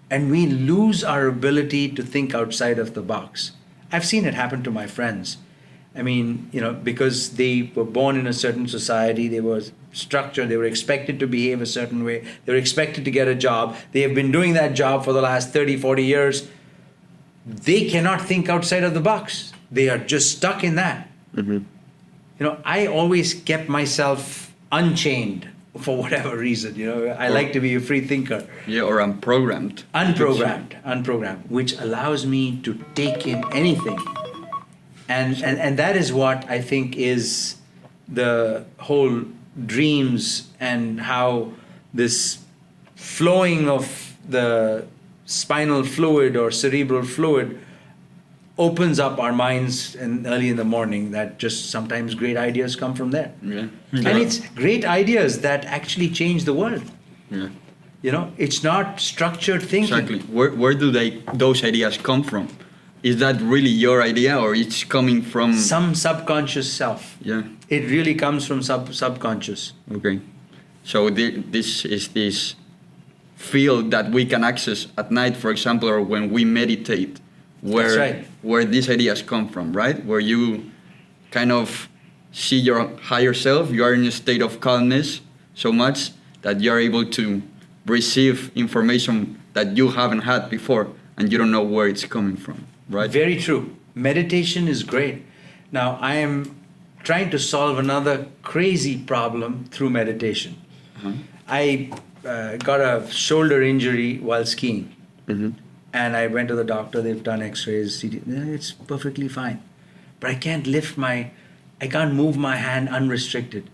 and we lose our ability to think outside of the box. I've seen it happen to my friends. Because they were born in a certain society, they were structured, they were expected to behave a certain way, they were expected to get a job, they have been doing that job for the last 30, 40 years. They cannot think outside of the box. They are just stuck in that. I always kept myself unchained for whatever reason. I like to be a free thinker. Yeah, or unprogrammed. Unprogrammed, which allows me to take in anything. And that is what I think is the whole dreams, and how this flowing of the spinal fluid or cerebral fluid opens up our minds early in the morning, that just sometimes great ideas come from there. Yeah. And it's great ideas that actually change the world. Yeah. It's not structured thinking. Exactly. Where do those ideas come from? is that really your idea, or it's coming from Some subconscious self. Yeah. It really comes from subconscious. Okay. So this is this field that we can access at night, for example, or when we meditate, That's right. where these ideas come from, right? Where you kind of see your higher self, you are in a state of calmness so much that you're able to receive information that you haven't had before, and you don't know where it's coming from, right? Very true. Meditation is great. Now, I am trying to solve another crazy problem through meditation. Uh-huh. I got a shoulder injury while skiing. Mm-hmm. And I went to the doctor, they've done x-rays, CT, it's perfectly fine. But I can't I can't move my hand unrestricted.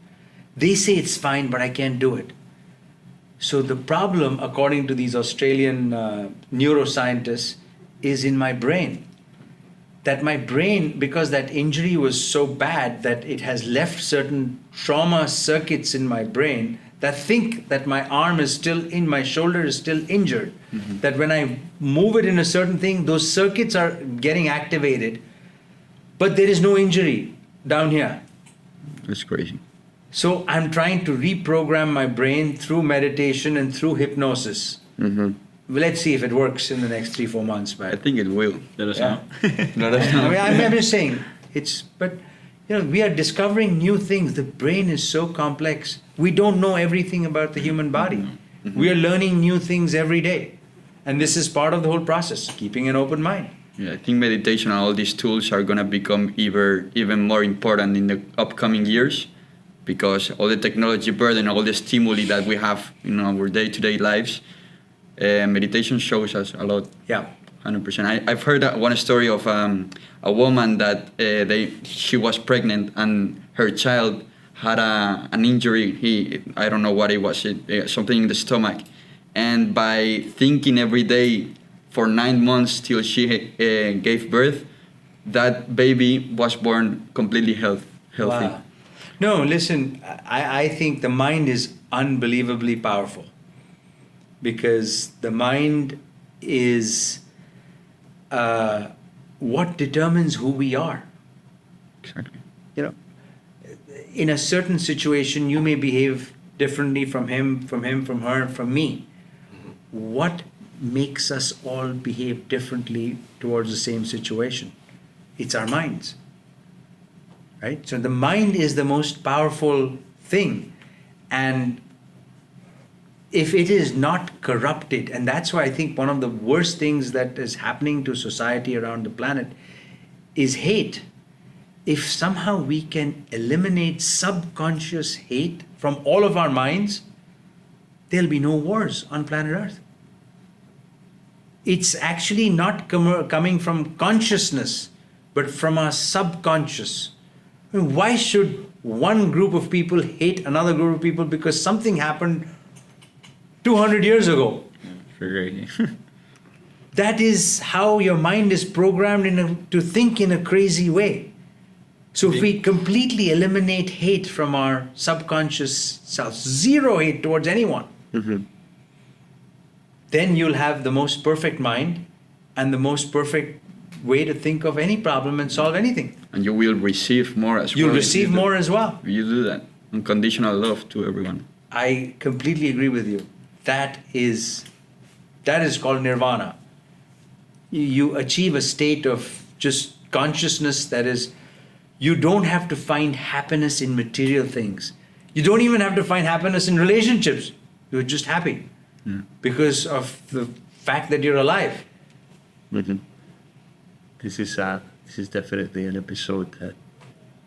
They say it's fine, but I can't do it. So the problem, according to these Australian neuroscientists, is in my brain. That my brain, because that injury was so bad that it has left certain trauma circuits in my brain that think that my arm is still in, my shoulder is still injured. Mm-hmm. That when I move it in a certain thing, those circuits are getting activated, but there is no injury down here. That's crazy. So I'm trying to reprogram my brain through meditation and through hypnosis. Mm-hmm. Well, let's see if it works in the next 3-4 months. I But think it will. Let us Yeah. know. Let us know. I'm just saying, but we are discovering new things. The brain is so complex. We don't know everything about the human body. Mm-hmm. We are learning new things every day. And this is part of the whole process, keeping an open mind. Yeah, I think meditation and all these tools are going to become even more important in the upcoming years, because all the technology burden, all the stimuli that we have in our day-to-day lives, meditation shows us a lot. Yeah. 100%. I've heard one story of a woman that she was pregnant and her child had an injury. I don't know what it was, something in the stomach. And by thinking every day for 9 months till she gave birth, that baby was born completely healthy. Wow. No, listen, I think the mind is unbelievably powerful, because the mind is what determines who we are. Exactly. In a certain situation, you may behave differently from him, from her, from me. What makes us all behave differently towards the same situation? It's our minds. Right? So the mind is the most powerful thing. And if it is not corrupted, and that's why I think one of the worst things that is happening to society around the planet is hate. If somehow we can eliminate subconscious hate from all of our minds, there'll be no wars on planet Earth. It's actually not coming from consciousness, but from our subconscious. I mean, why should one group of people hate another group of people because something happened 200 years ago? That is how your mind is programmed to think in a crazy way. So if we completely eliminate hate from our subconscious self, zero hate towards anyone, then you'll have the most perfect mind and the most perfect way to think of any problem and solve anything. And you will receive more as well. You'll receive more as well. You do that. Unconditional love to everyone. I completely agree with you. That is called nirvana. You achieve a state of just consciousness that is, you don't have to find happiness in material things. You don't even have to find happiness in relationships. You're just happy because of the fact that you're alive. Mm-hmm. This is definitely an episode that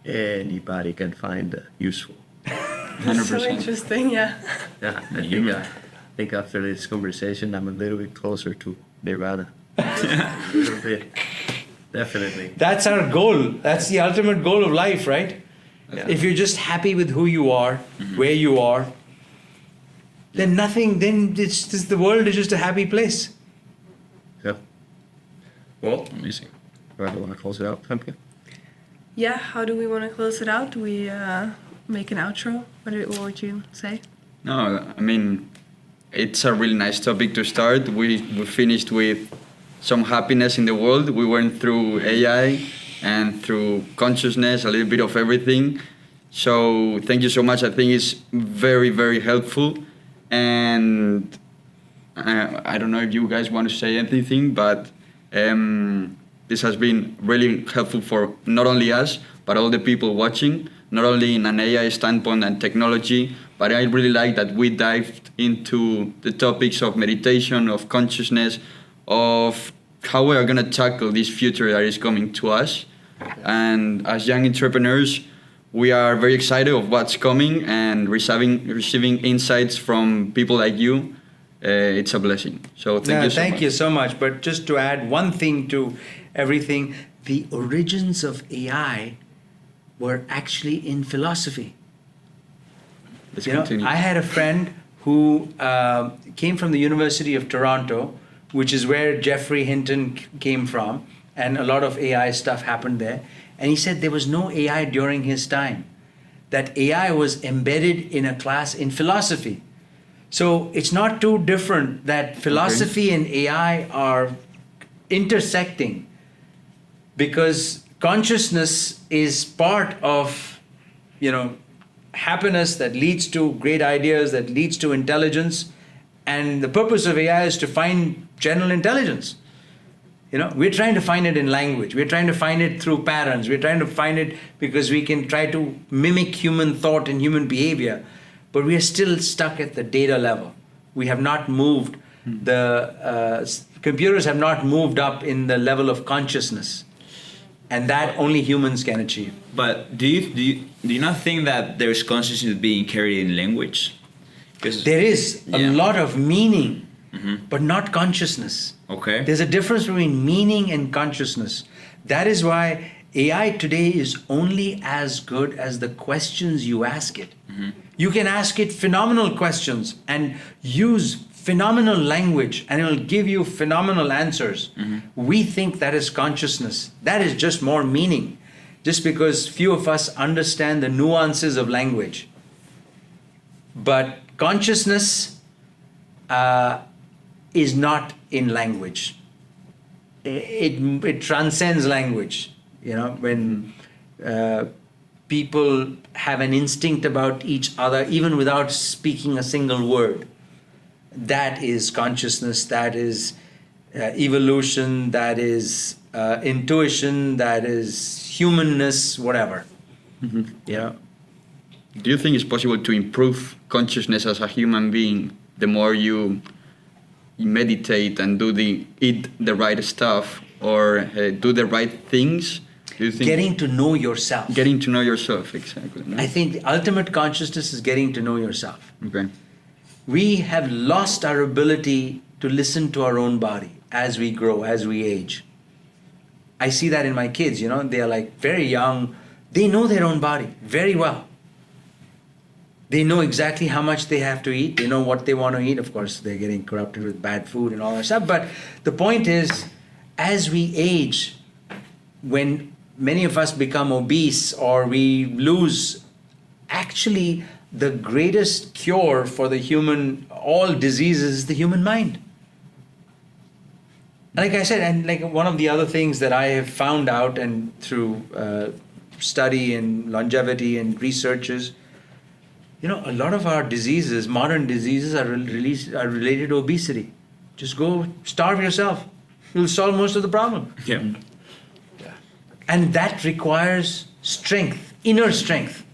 anybody can find useful. That's so interesting, yeah. Yeah, I think after this conversation, I'm a little bit closer to nirvana. A little bit, definitely. That's our goal. That's the ultimate goal of life, right? Yeah. If you're just happy with who you are, where you are, then the world is just a happy place. Yeah. Well, Amazing. do I want to close it out, Femke? Yeah, how do we want to close it out? Do we make an outro? What would you say? No, I mean, it's a really nice topic to start. We finished with some happiness in the world. We went through AI and through consciousness, a little bit of everything. So thank you so much. I think it's very, very helpful. And I don't know if you guys want to say anything, but this has been really helpful for not only us, but all the people watching, not only in an AI standpoint and technology, but I really like that we dived into the topics of meditation, of consciousness, of how we are going to tackle this future that is coming to us. And as young entrepreneurs, we are very excited of what's coming, and receiving insights from people like you. It's a blessing. So thank you so much. But just to add one thing to everything, the origins of AI were actually in philosophy. Let's continue. I had a friend who came from the University of Toronto, which is where Geoffrey Hinton came from, and a lot of AI stuff happened there. And he said there was no AI during his time, that AI was embedded in a class in philosophy. So it's not too different that philosophy and AI are intersecting, because consciousness is part of, happiness that leads to great ideas, that leads to intelligence. And the purpose of AI is to find general intelligence. We're trying to find it in language. We're trying to find it through patterns. We're trying to find it because we can try to mimic human thought and human behavior. But we are still stuck at the data level. We have not moved. Computers have not moved up in the level of consciousness. And that only humans can achieve. But do you not think that there's consciousness being carried in language? Because there is a lot of meaning, but not consciousness. Okay. There's a difference between meaning and consciousness. That is why AI today is only as good as the questions you ask it. You can ask it phenomenal questions and use phenomenal language, and it will give you phenomenal answers. We think that is consciousness. That is just more meaning, just because few of us understand the nuances of language. But consciousness is not in language. It transcends language. When people have an instinct about each other, even without speaking a single word, that is consciousness, that is evolution, that is intuition, that is humanness, whatever. Do you think it's possible to improve consciousness as a human being the more you meditate and eat the right stuff, or do the right things? Do you think getting to know yourself. Getting to know yourself, exactly. No? I think the ultimate consciousness is getting to know yourself. Okay. We have lost our ability to listen to our own body as we grow, as we age. I see that in my kids, they are like very young. They know their own body very well. They know exactly how much they have to eat. They know what they want to eat. Of course, they're getting corrupted with bad food and all that stuff. But the point is, as we age, when many of us become obese or we lose, actually, the greatest cure for all diseases is the human mind. Like I said, and like one of the other things that I have found out, and through study and longevity and researches, a lot of our diseases, modern diseases, are related to obesity. Just go starve yourself. You'll solve most of the problem. Yeah. And that requires strength, inner strength.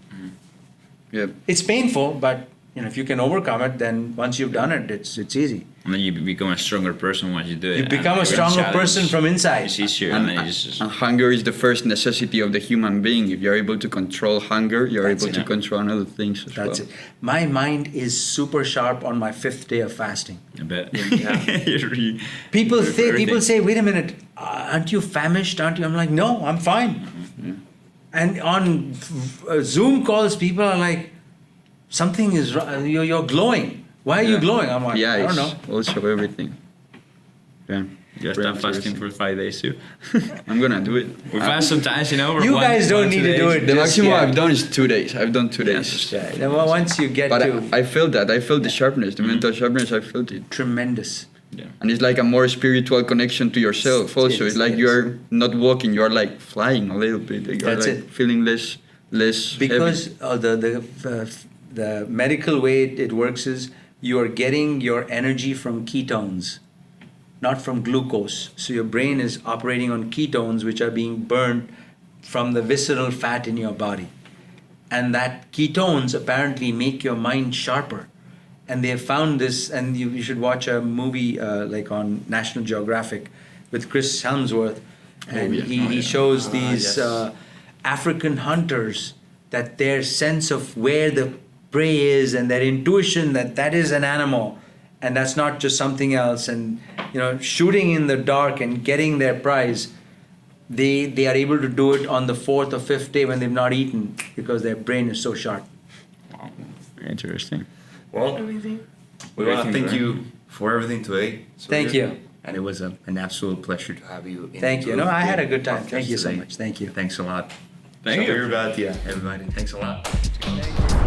Yep. It's painful, but if you can overcome it, then once you've done it, it's easy. And then you become a stronger person once you do it. You become a stronger person from inside. It's easier. And, then it's just... and hunger is the first necessity of the human being. If you're able to control hunger, you're able to control other things as well. That's it. My mind is super sharp on my 5th day of fasting. I bet. People say, wait a minute, aren't you famished? Aren't you? I'm like, no, I'm fine. And on Zoom calls, people are like, something is wrong. You're glowing. Why are you glowing? I'm like, I don't know. Also everything. Yeah. You start fasting for 5 days too. I'm gonna do it. We fast sometimes, You guys don't need to do it. The maximum I've done is 2 days. I've done 2 days. Yeah. Then once you get but to... I felt that. I felt the sharpness, the mental sharpness. I felt it. Tremendous. Yeah. And it's like a more spiritual connection to yourself also. It's like you're not walking, you're like flying a little bit. You're That's like it. feeling less Because heavy. the medical way it works is you are getting your energy from ketones, not from glucose. So your brain is operating on ketones, which are being burned from the visceral fat in your body. And that ketones apparently make your mind sharper. And they have found this, and you should watch a movie like on National Geographic with Chris Helmsworth. And he shows these yes. African hunters that their sense of where the prey is and their intuition that is an animal and that's not just something else, and shooting in the dark and getting their prize, they are able to do it on the 4th or 5th day when they've not eaten because their brain is so sharp. Wow. Interesting. Well, Amazing. we want to thank you for everything today. Thank you. And it was an absolute pleasure to have you. Thank you. No, I had a good time. Thank you so much. Thank you. Thank you. Thank you. Sabeer Bhatia, everybody. Thanks a lot. Thank you.